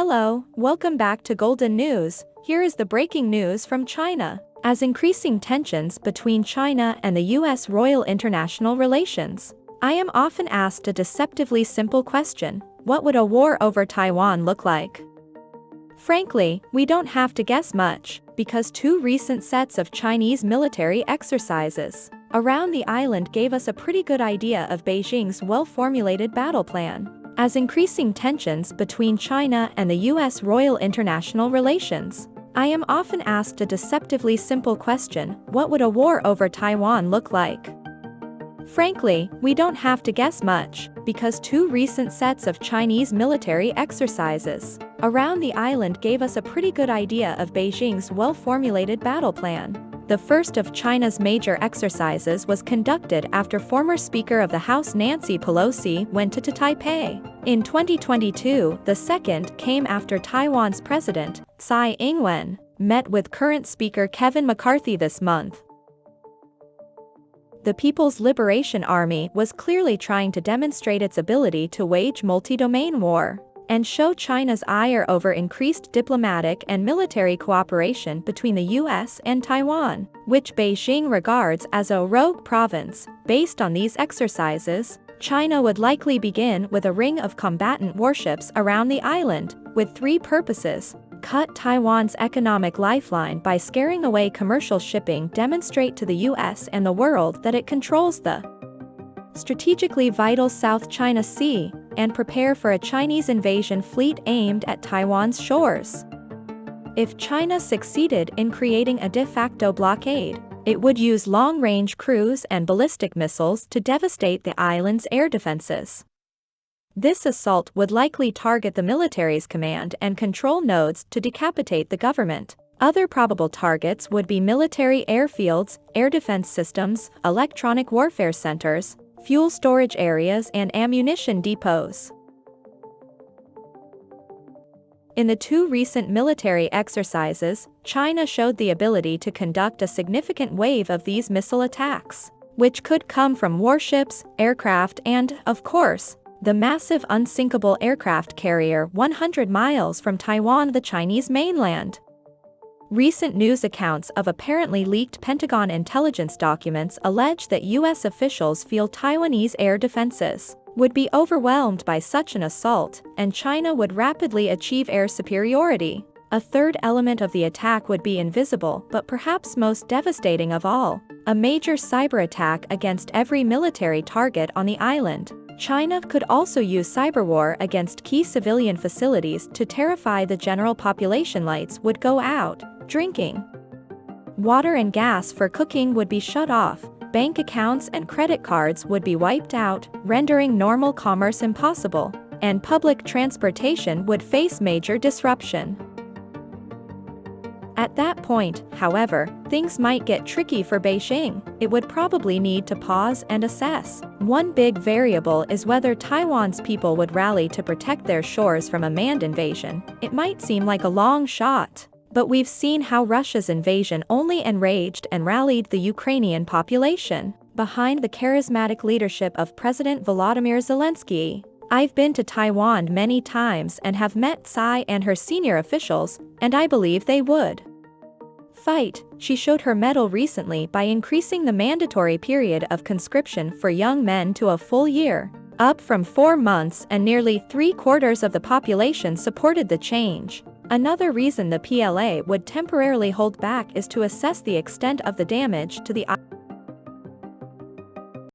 Hello, welcome back to Golden News. Here is the breaking news from China. As increasing tensions between China and the US roil international relations, I am often asked a deceptively simple question: what would a war over Taiwan look like? Frankly, we don't have to guess much, because two recent sets of Chinese military exercises around the island gave us a pretty good idea of Beijing's well-formulated battle plan. As increasing tensions between China and the US roil international relations, I am often asked a deceptively simple question: what would a war over Taiwan look like? Frankly, we don't have to guess much, because two recent sets of Chinese military exercises around the island gave us a pretty good idea of Beijing's well-formulated battle plan. The first of China's major exercises was conducted after former Speaker of the House Nancy Pelosi went to Taipei. In 2022, the second came after Taiwan's President, Tsai Ing-wen, met with current Speaker Kevin McCarthy this month. The People's Liberation Army was clearly trying to demonstrate its ability to wage multi-domain war and show China's ire over increased diplomatic and military cooperation between the US and Taiwan, which Beijing regards as a rogue province. Based on these exercises, China would likely begin with a ring of combatant warships around the island, with three purposes: cut Taiwan's economic lifeline by scaring away commercial shipping, demonstrate to the US and the world that it controls the strategically vital South China Sea, and prepare for a Chinese invasion fleet aimed at Taiwan's shores. If China succeeded in creating a de facto blockade, it would use long-range cruise and ballistic missiles to devastate the island's air defenses. This assault would likely target the military's command and control nodes to decapitate the government. Other probable targets would be military airfields, air defense systems, electronic warfare centers, fuel storage areas, and ammunition depots. In the two recent military exercises, China showed the ability to conduct a significant wave of these missile attacks, which could come from warships, aircraft, and, of course, the massive unsinkable aircraft carrier 100 miles from Taiwan, the Chinese mainland. Recent news accounts of apparently leaked Pentagon intelligence documents allege that US officials feel Taiwanese air defenses would be overwhelmed by such an assault, and China would rapidly achieve air superiority. A third element of the attack would be invisible, but perhaps most devastating of all: a major cyber attack against every military target on the island. China could also use cyberwar against key civilian facilities to terrify the general population. Lights would go out, drinking water and gas for cooking would be shut off, bank accounts and credit cards would be wiped out, rendering normal commerce impossible, and public transportation would face major disruption. At that point, however, things might get tricky for Beijing. It would probably need to pause and assess. One big variable is whether Taiwan's people would rally to protect their shores from a manned invasion. It might seem like a long shot, but we've seen how Russia's invasion only enraged and rallied the Ukrainian population behind the charismatic leadership of President Volodymyr Zelensky. I've been to Taiwan many times and have met Tsai and her senior officials, and I believe they would fight. She showed her mettle recently by increasing the mandatory period of conscription for young men to a full year, up from 4 months, and nearly 3/4 of the population supported the change. Another reason the PLA would temporarily hold back is to assess the extent of the damage to the